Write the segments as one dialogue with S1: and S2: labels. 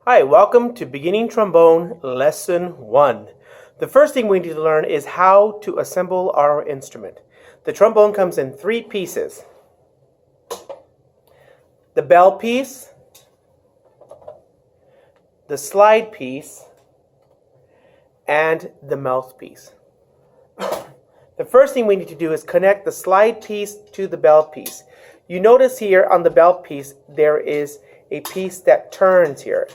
S1: Hi, welcome to Beginning Trombone Lesson 1. The first thing we need to learn is how to assemble our instrument. The trombone comes in three pieces. The bell piece, the slide piece, and the mouthpiece. The first thing we need to do is connect the slide piece to the bell piece. You notice here on the bell piece there is a piece that turns here.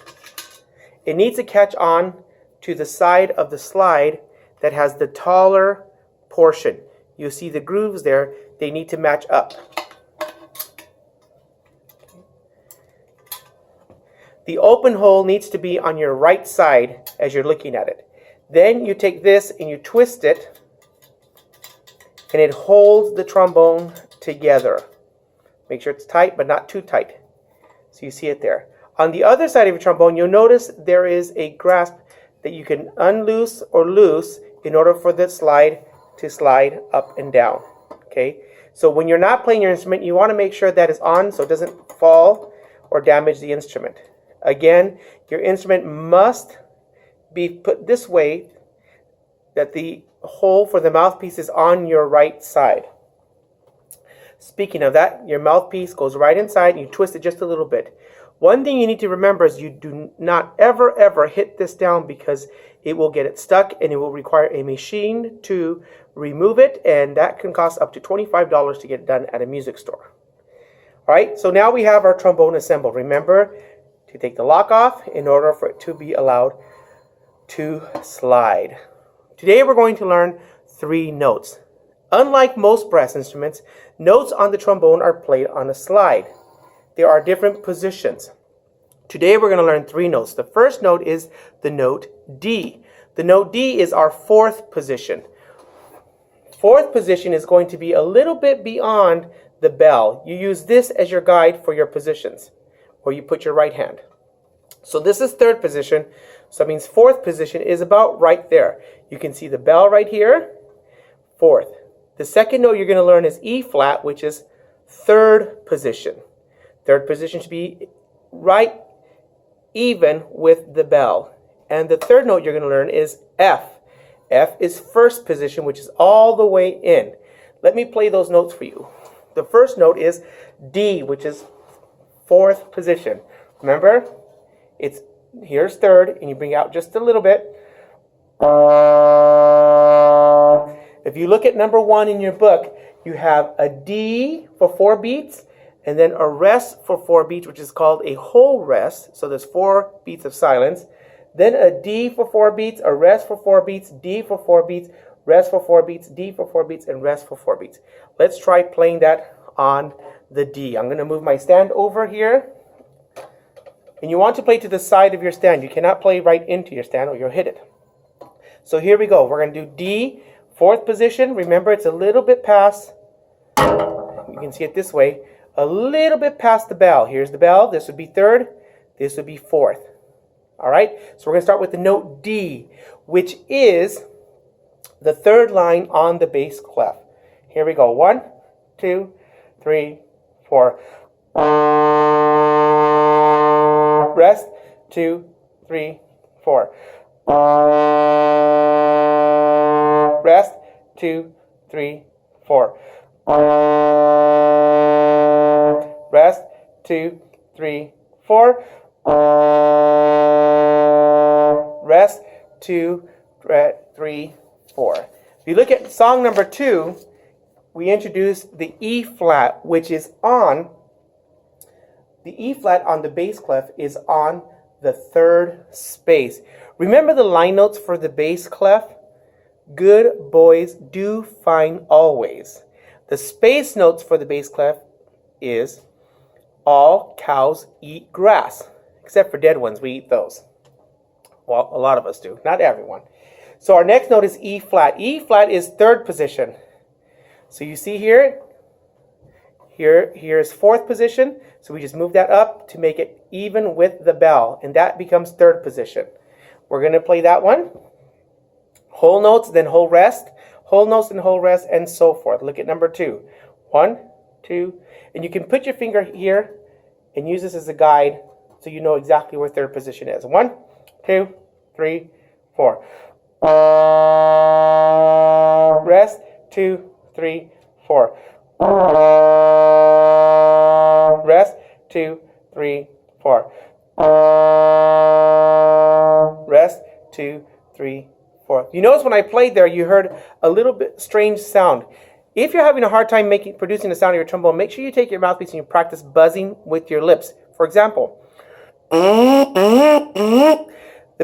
S1: It needs to catch on to the side of the slide that has the taller portion. You see the grooves there, they need to match up. The open hole needs to be on your right side as you're looking at it. Then you take this and you twist it, and it holds the trombone together. Make sure it's tight, but not too tight. So you see it there. On the other side of your trombone, you'll notice there is a grasp that you can unloose or loose in order for the slide to slide up and down. Okay? So when you're not playing your instrument, you want to make sure that is on so it doesn't fall or damage the instrument. Again, your instrument must be put this way that the hole for the mouthpiece is on your right side. Speaking of that, your mouthpiece goes right inside and you twist it just a little bit. One thing you need to remember is you do not ever hit this down because it will get it stuck and it will require a machine to remove it, and that can cost up to $25 to get it done at a music store. Alright, so now we have our trombone assembled. Remember to take the lock off in order for it to be allowed to slide. Today we're going to learn 3 notes. Unlike most brass instruments, notes on the trombone are played on a slide. There are different positions. Today we're going to learn 3 notes. The first note is the note D. The note D is our 4th position. 4th position is going to be a little bit beyond the bell. You use this as your guide for your positions, or you put your right hand. So this is 3rd position, so that means 4th position is about right there. You can see the bell right here, 4th. The second note you're going to learn is E flat, which is 3rd position. 3rd position should be right even with the bell. And the 3rd note you're going to learn is F. F is 1st position, which is all the way in. Let me play those notes for you. The first note is D, which is 4th position. Remember, here's 3rd, and you bring out just a little bit. If you look at number 1 in your book, you have a D for 4 beats, and then a rest for 4 beats, which is called a whole rest. So there's 4 beats of silence. Then a D for 4 beats, a rest for 4 beats, D for 4 beats, rest for 4 beats, D for 4 beats, and rest for 4 beats. Let's try playing that on the D. I'm going to move my stand over here. And you want to play to the side of your stand. You cannot play right into your stand or you'll hit it. So here we go. We're going to do D, 4th position. Remember, it's a little bit past, you can see it this way, a little bit past the bell. Here's the bell. This would be 3rd. This would be 4th. All right? So we're going to start with the note D, which is the 3rd line on the bass clef. Here we go. 1, 2, 3, 4. Rest, 2, 3, 4. Rest, 2, 3, 4. Rest, 2, 3, 4. Rest, 2, 3, 4. If you look at song number 2, we introduce the E flat, which is on, the E flat on the bass clef is on the 3rd space. Remember the line notes for the bass clef? Good boys do fine always. The space notes for the bass clef is all cows eat grass, except for dead ones. We eat those. Well, a lot of us do, not everyone. So our next note is E flat. E flat is 3rd position. So you see here is 4th position. So we just move that up to make it even with the bell, and that becomes 3rd position. We're going to play that one. Whole notes, then whole rest, whole notes and whole rest, and so forth. Look at number 2. 1, 2, and you can put your finger here and use this as a guide so you know exactly where third position is. 1, 2, 3, 4. Rest, 2, 3, 4. Rest, 2, 3, 4. Rest, 2, 3, 4. You notice when I played there, you heard a little bit strange sound. If you're having a hard time producing the sound of your trombone, make sure you take your mouthpiece and you practice buzzing with your lips. For example, the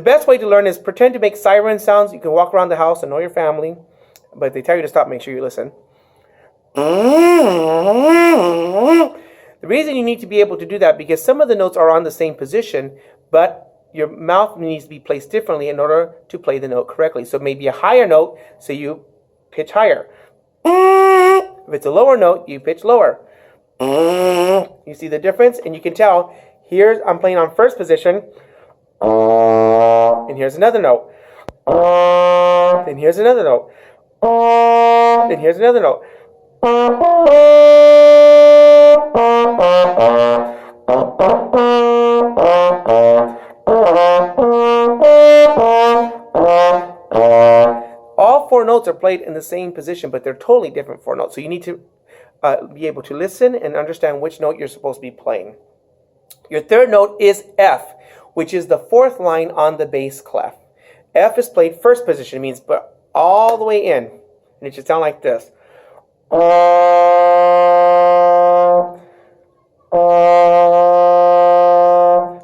S1: best way to learn is pretend to make siren sounds. You can walk around the house and know your family, but if they tell you to stop, make sure you listen. The reason you need to be able to do that because some of the notes are on the same position, but your mouth needs to be placed differently in order to play the note correctly. So maybe a higher note, so you pitch higher. If it's a lower note, you pitch lower. You see the difference? And you can tell, here I'm playing on first position, and here's another note. Then here's another note. Then here's another note. All 4 notes are played in the same position, but they're totally different 4 notes. So you need to be able to listen and understand which note you're supposed to be playing. Your third note is F, which is the 4th line on the bass clef. F is played first position. It means but all the way in. And it should sound like this.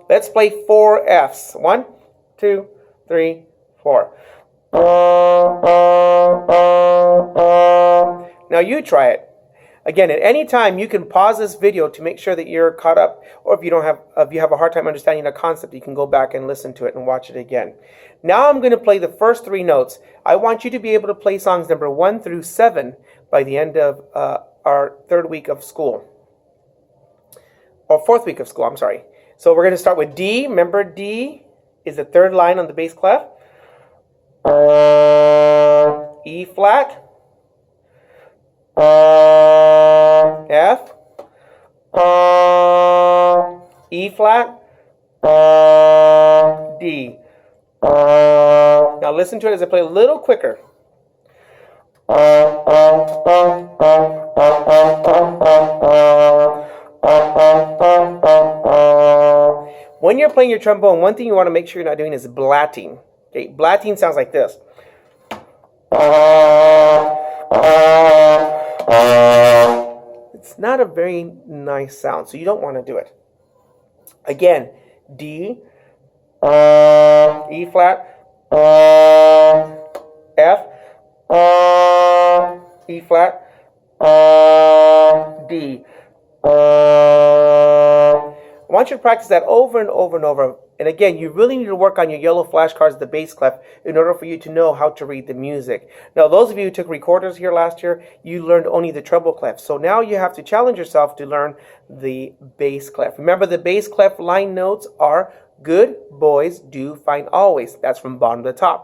S1: Let's play 4 Fs. 1, 2, 3, 4. Now you try it. Again, at any time you can pause this video to make sure that you're caught up, or if you have a hard time understanding a concept, you can go back and listen to it and watch it again. Now I'm going to play the first 3 notes. I want you to be able to play songs number 1 through 7 by the end of our 3rd week of school. Or 4th week of school, I'm sorry. So we're going to start with D. Remember, D is the 3rd line on the bass clef. E flat. F. E flat. D. Now listen to it as I play a little quicker. When you're playing your trombone, one thing you want to make sure you're not doing is blatting. Okay, blatting sounds like this. It's not a very nice sound, so you don't want to do it. Again, D, E flat, F, E flat, D. I want you to practice that over and over and over. And again, you really need to work on your yellow flashcards, the bass clef, in order for you to know how to read the music. Now, those of you who took recorders here last year, you learned only the treble clef. So now you have to challenge yourself to learn the bass clef. Remember, the bass clef line notes are good boys do fine always. That's from bottom to top.